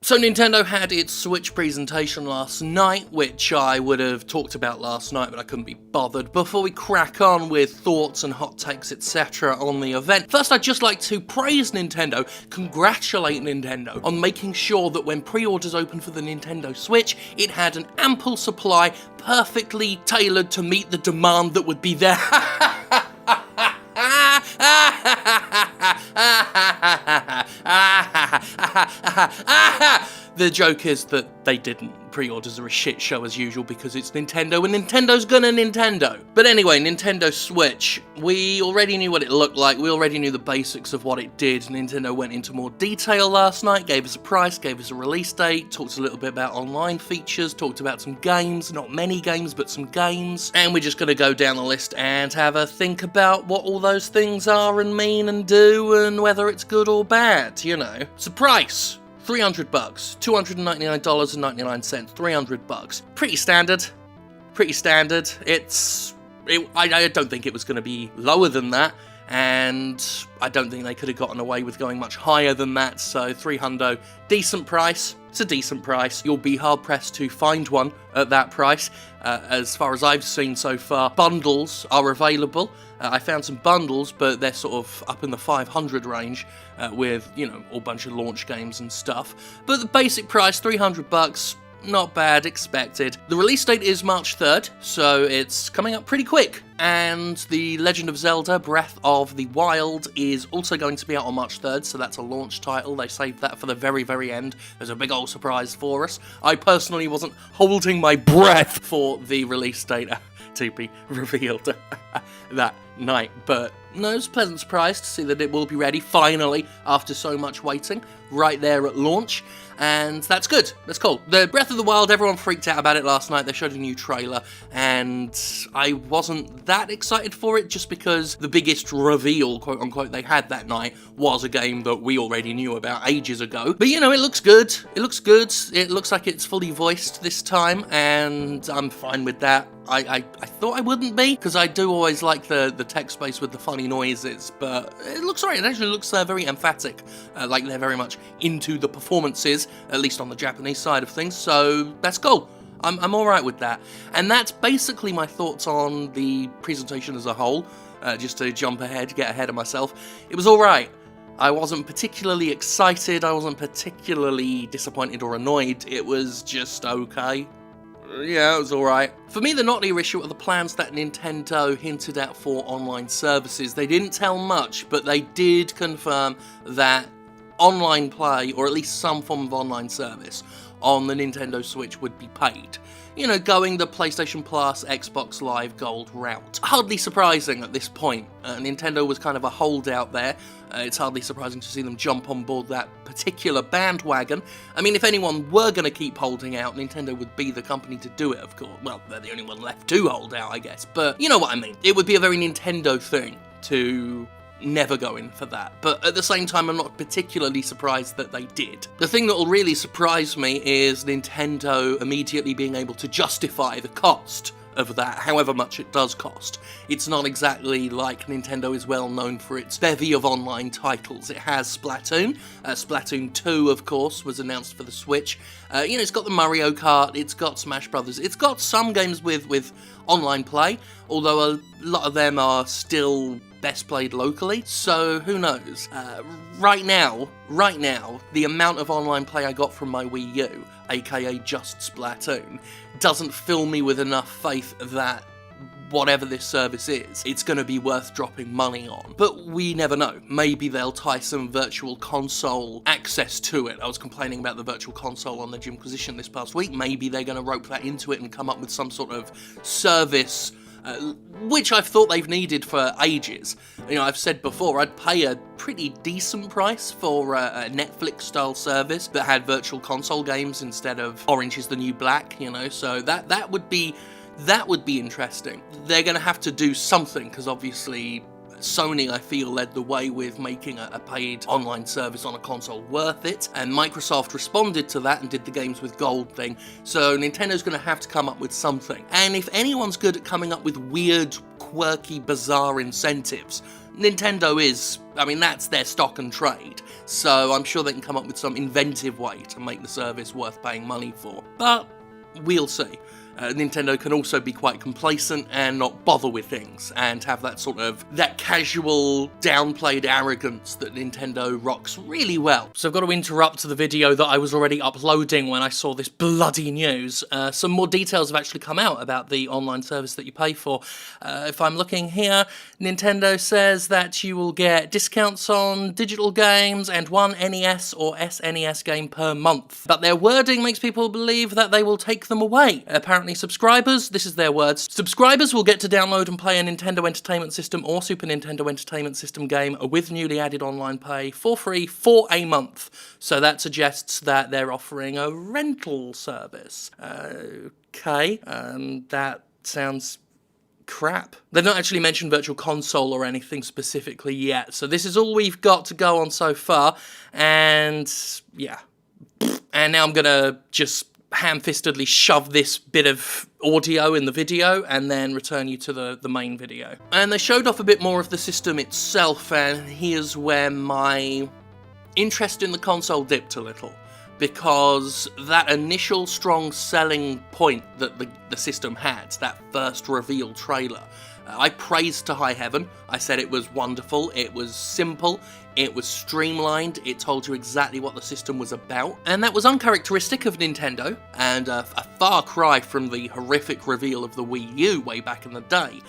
So Nintendo had its Switch presentation last night, which I would have talked about last night, but I couldn't be bothered. Before we crack on with thoughts and hot takes, etc. on the event, first I'd just like to praise Nintendo, congratulate Nintendo on making sure that when pre-orders opened for the Nintendo Switch, it had an ample supply, perfectly tailored to meet the demand that would be there. The joke is that they didn't. Pre-orders are a shit show as usual because it's Nintendo and Nintendo's gonna Nintendo. But anyway, Nintendo Switch. We already knew what it looked like, we already knew the basics of what it did. Nintendo went into more detail last night, gave us a price, gave us a release date, talked a little bit about online features, talked about some games, not many games, but some games. And we're just gonna go down the list and have a think about what all those things are and mean and do and whether it's good or bad, you know. So price. $300, $299.99, $300. Pretty standard. I don't think it was going to be lower than that, and I don't think they could have gotten away with going much higher than that, so $300, decent price. It's a decent price. You'll be hard-pressed to find one at that price. As far as I've seen so far, bundles are available. I found some bundles, but they're sort of up in the 500 range with, you know, a bunch of launch games and stuff. But the basic price, $300, not bad, expected. The release date is March 3rd, so it's coming up pretty quick. And The Legend of Zelda Breath of the Wild is also going to be out on March 3rd, so that's a launch title. They saved that for the very, very end. There's a big old surprise for us. I personally wasn't holding my breath for the release date to be revealed that night, but no, it's a pleasant surprise to see that it will be ready, finally, after so much waiting, right there at launch, and that's good, that's cool. The Breath of the Wild, everyone freaked out about it last night. They showed a new trailer, and I wasn't that excited for it, just because the biggest reveal, quote-unquote, they had that night was a game that we already knew about ages ago. But, you know, it looks good, it looks like it's fully voiced this time, and I'm fine with that. I thought I wouldn't be, because I do always like the tech space with the funny noises, but it looks alright. It actually looks very emphatic, like they're very much into the performances, at least on the Japanese side of things, so that's cool. I'm alright with that. And that's basically my thoughts on the presentation as a whole, just to jump ahead, get ahead of myself. It was alright. I wasn't particularly excited, I wasn't particularly disappointed or annoyed, it was just okay. Yeah, it was alright. For me, the knottier issue are the plans that Nintendo hinted at for online services. They didn't tell much, but they did confirm that online play, or at least some form of online service, on the Nintendo Switch would be paid. You know, going the PlayStation Plus, Xbox Live Gold route. Hardly surprising at this point. Nintendo was kind of a holdout there. It's hardly surprising to see them jump on board that particular bandwagon. I mean, if anyone were going to keep holding out, Nintendo would be the company to do it, of course. Well, they're the only one left to hold out, I guess. But you know what I mean. It would be a very Nintendo thing to never go in for that, but at the same time I'm not particularly surprised that they did. The thing that will really surprise me is Nintendo immediately being able to justify the cost of that, however much it does cost. It's not exactly like Nintendo is well known for its bevy of online titles. It has Splatoon. Splatoon 2, of course, was announced for the Switch. You know, it's got the Mario Kart, it's got Smash Brothers, it's got some games with online play, although a lot of them are still best played locally, so who knows. Right now, the amount of online play I got from my Wii U, aka just Splatoon, doesn't fill me with enough faith that whatever this service is, it's going to be worth dropping money on. But we never know. Maybe they'll tie some virtual console access to it. I was complaining about the virtual console on the Jimquisition this past week. Maybe they're going to rope that into it and come up with some sort of service, which I've thought they've needed for ages. You know, I've said before, I'd pay a pretty decent price for a Netflix-style service that had virtual console games instead of Orange is the New Black, you know, so that would be interesting. They're going to have to do something, because obviously Sony, I feel, led the way with making a paid online service on a console worth it, and Microsoft responded to that and did the games with gold thing, so Nintendo's going to have to come up with something. And if anyone's good at coming up with weird, quirky, bizarre incentives, Nintendo is, I mean, that's their stock and trade, so I'm sure they can come up with some inventive way to make the service worth paying money for. But we'll see. Nintendo can also be quite complacent and not bother with things, and have that casual, downplayed arrogance that Nintendo rocks really well. So I've got to interrupt the video that I was already uploading when I saw this bloody news. Some more details have actually come out about the online service that you pay for. If I'm looking here, Nintendo says that you will get discounts on digital games and one NES or SNES game per month. But their wording makes people believe that they will take them away. Apparently subscribers, this is their words, subscribers will get to download and play a Nintendo Entertainment System or Super Nintendo Entertainment System game with newly added online pay for free for a month. So that suggests that they're offering a rental service. Okay, that sounds crap. They've not actually mentioned Virtual Console or anything specifically yet, so this is all we've got to go on so far, and yeah. And now I'm gonna just ham-fistedly shove this bit of audio in the video and then return you to the main video. And they showed off a bit more of the system itself, and here's where my interest in the console dipped a little, because that initial strong selling point that the system had, that first reveal trailer, I praised to high heaven. I said it was wonderful, it was simple, it was streamlined, it told you exactly what the system was about, and that was uncharacteristic of Nintendo, and a far cry from the horrific reveal of the Wii U way back in the day.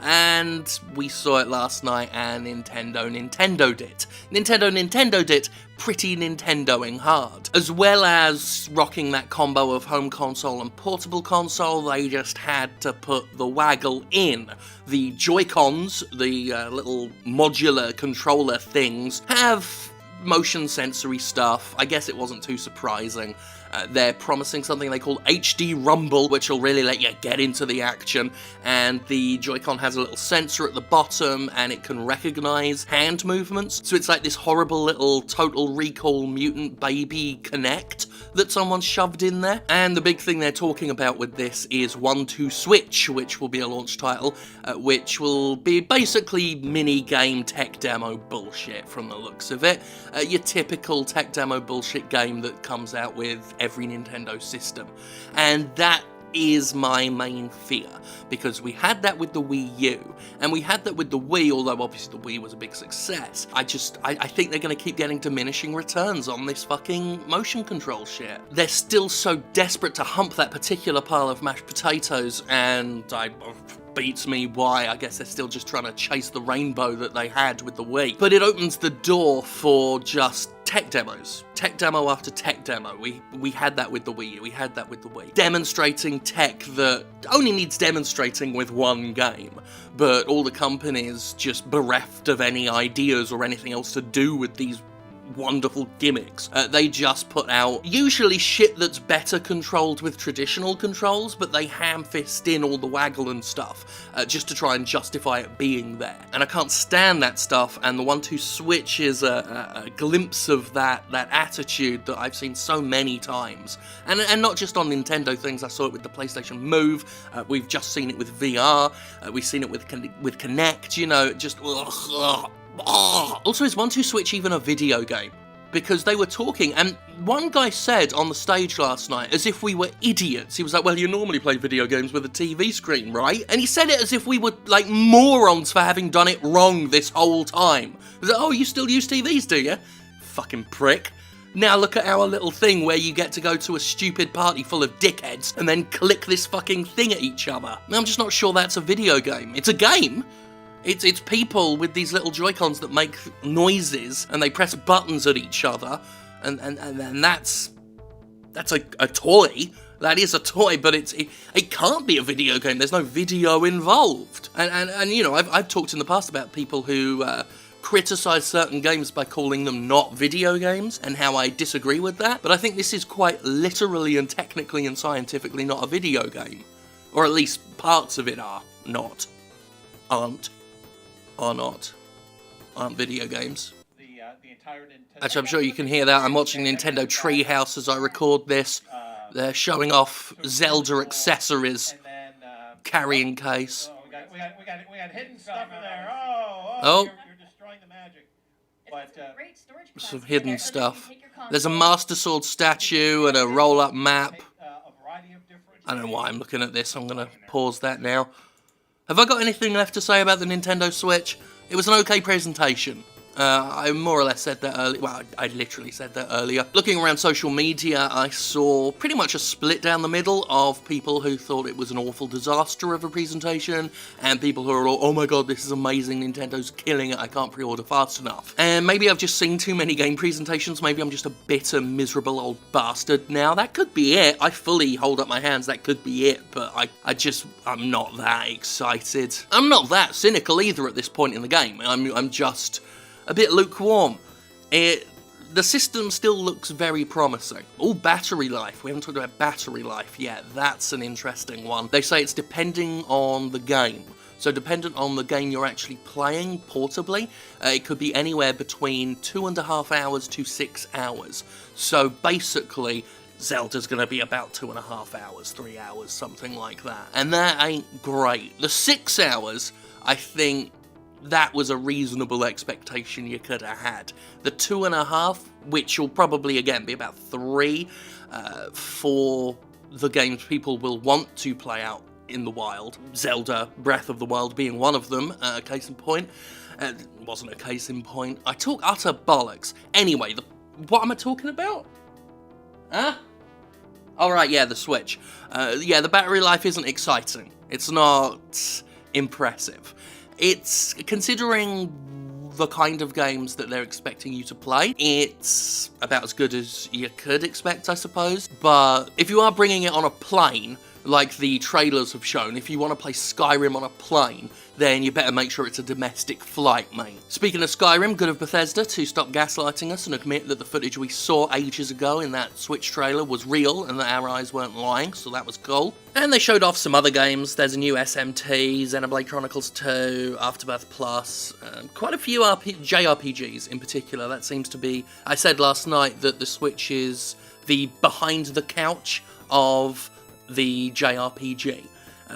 And we saw it last night, and Nintendo'd it. Nintendo'd it pretty Nintendoing hard. As well as rocking that combo of home console and portable console, they just had to put the waggle in. The Joy-Cons, the little modular controller things, have motion sensory stuff. I guess it wasn't too surprising. They're promising something they call HD Rumble, which will really let you get into the action, and the Joy-Con has a little sensor at the bottom, and it can recognize hand movements, so it's like this horrible little Total Recall mutant baby Kinect that someone shoved in there. And the big thing they're talking about with this is 1-2 Switch, which will be a launch title, which will be basically mini-game tech demo bullshit from the looks of it. Your typical tech demo bullshit game that comes out with every Nintendo system. And that is my main fear, because we had that with the Wii U, and we had that with the Wii, although obviously the Wii was a big success. I think they're going to keep getting diminishing returns on this fucking motion control shit. They're still so desperate to hump that particular pile of mashed potatoes, and beats me why. I guess they're still just trying to chase the rainbow that they had with the Wii. But it opens the door for just tech demos. Tech demo after tech demo. We had that with the Wii U, we had that with the Wii. Demonstrating tech that only needs demonstrating with one game, but all the companies just bereft of any ideas or anything else to do with these wonderful gimmicks. They just put out usually shit that's better controlled with traditional controls, but they ham-fist in all the waggle and stuff just to try and justify it being there. And I can't stand that stuff, and the 1-2 Switch is a glimpse of that attitude that I've seen so many times. And not just on Nintendo things, I saw it with the PlayStation Move, we've just seen it with VR, we've seen it with Kinect, you know, just ugh. Also, is 1-2 Switch even a video game? Because they were talking, and one guy said on the stage last night, as if we were idiots, he was like, well, you normally play video games with a TV screen, right? And he said it as if we were, like, morons for having done it wrong this whole time. He was like, oh, you still use TVs, do you? Fucking prick. Now look at our little thing where you get to go to a stupid party full of dickheads and then click this fucking thing at each other. I'm just not sure that's a video game. It's a game. It's people with these little Joy-Cons that make noises, and they press buttons at each other, and that's a toy. That is a toy, but it can't be a video game. There's no video involved. And you know, I've talked in the past about people who criticize certain games by calling them not video games, and how I disagree with that. But I think this is quite literally and technically and scientifically not a video game, or at least parts of it aren't video games. The entire Nintendo. Actually, I'm sure you can hear that. I'm watching Nintendo Treehouse as I record this. They're showing off Zelda accessories, carrying case. We got hidden stuff in there. Oh, some hidden stuff. There's a Master Sword statue and a roll-up map. I don't know why I'm looking at this. I'm going to pause that now. Have I got anything left to say about the Nintendo Switch? It was an okay presentation. I more or less said that earlier. Well, I literally said that earlier. Looking around social media, I saw pretty much a split down the middle of people who thought it was an awful disaster of a presentation, and people who are all, oh my god, this is amazing, Nintendo's killing it, I can't pre-order fast enough. And maybe I've just seen too many game presentations, maybe I'm just a bitter, miserable old bastard now. That could be it. I fully hold up my hands, that could be it, but I'm not that excited. I'm not that cynical either at this point in the game. I'm just a bit lukewarm. The system still looks very promising. Oh, battery life. We haven't talked about battery life yet. That's an interesting one. They say it's depending on the game. So dependent on the game you're actually playing portably, it could be anywhere between 2.5 hours to 6 hours. So basically, Zelda's going to be about 2.5 hours, 3 hours, something like that. And that ain't great. The 6 hours, I think, that was a reasonable expectation you could have had. The 2.5, which will probably again be about 3 for the games people will want to play out in the wild. Zelda Breath of the Wild being one of them, case in point. Wasn't a case in point. I talk utter bollocks. Anyway, what am I talking about? Huh? Alright, yeah, the Switch. Yeah, the battery life isn't exciting. It's not impressive. It's, considering the kind of games that they're expecting you to play, it's about as good as you could expect, I suppose. But if you are bringing it on a plane, like the trailers have shown, if you want to play Skyrim on a plane, then you better make sure it's a domestic flight, mate. Speaking of Skyrim, good of Bethesda to stop gaslighting us and admit that the footage we saw ages ago in that Switch trailer was real and that our eyes weren't lying, so that was cool. And they showed off some other games. There's a new SMT, Xenoblade Chronicles 2, Afterbirth Plus, quite a few JRPGs in particular. That seems to be... I said last night that the Switch is the behind the couch of the JRPG,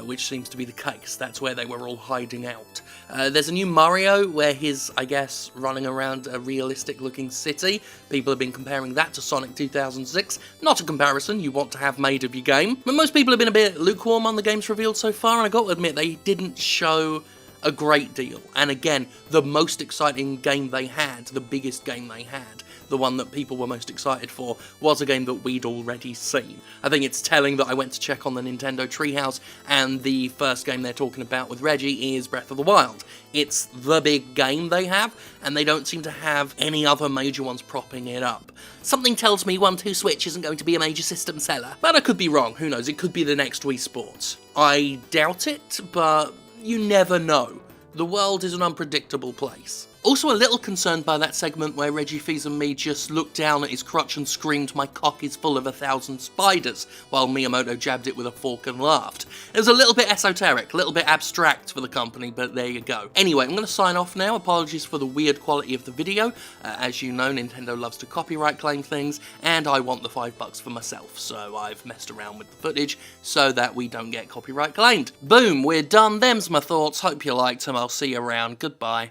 which seems to be the case. That's where they were all hiding out. There's a new Mario where he's, I guess, running around a realistic-looking city. People have been comparing that to Sonic 2006. Not a comparison you want to have made of your game. But most people have been a bit lukewarm on the games revealed so far, and I got to admit, they didn't show a great deal. And again, the most exciting game they had, the biggest game they had, the one that people were most excited for, was a game that we'd already seen. I think it's telling that I went to check on the Nintendo Treehouse, and the first game they're talking about with Reggie is Breath of the Wild. It's the big game they have, and they don't seem to have any other major ones propping it up. Something tells me 1-2 Switch isn't going to be a major system seller, but I could be wrong, who knows, it could be the next Wii Sports. I doubt it, but you never know. The world is an unpredictable place. Also a little concerned by that segment where Reggie Fils-Aimé just looked down at his crotch and screamed, "My cock is full of 1,000 spiders," while Miyamoto jabbed it with a fork and laughed. It was a little bit esoteric, a little bit abstract for the company, but there you go. Anyway, I'm going to sign off now. Apologies for the weird quality of the video. As you know, Nintendo loves to copyright claim things, and I want the $5 for myself, so I've messed around with the footage so that we don't get copyright claimed. Boom, we're done. Them's my thoughts. Hope you liked them. I'll see you around. Goodbye.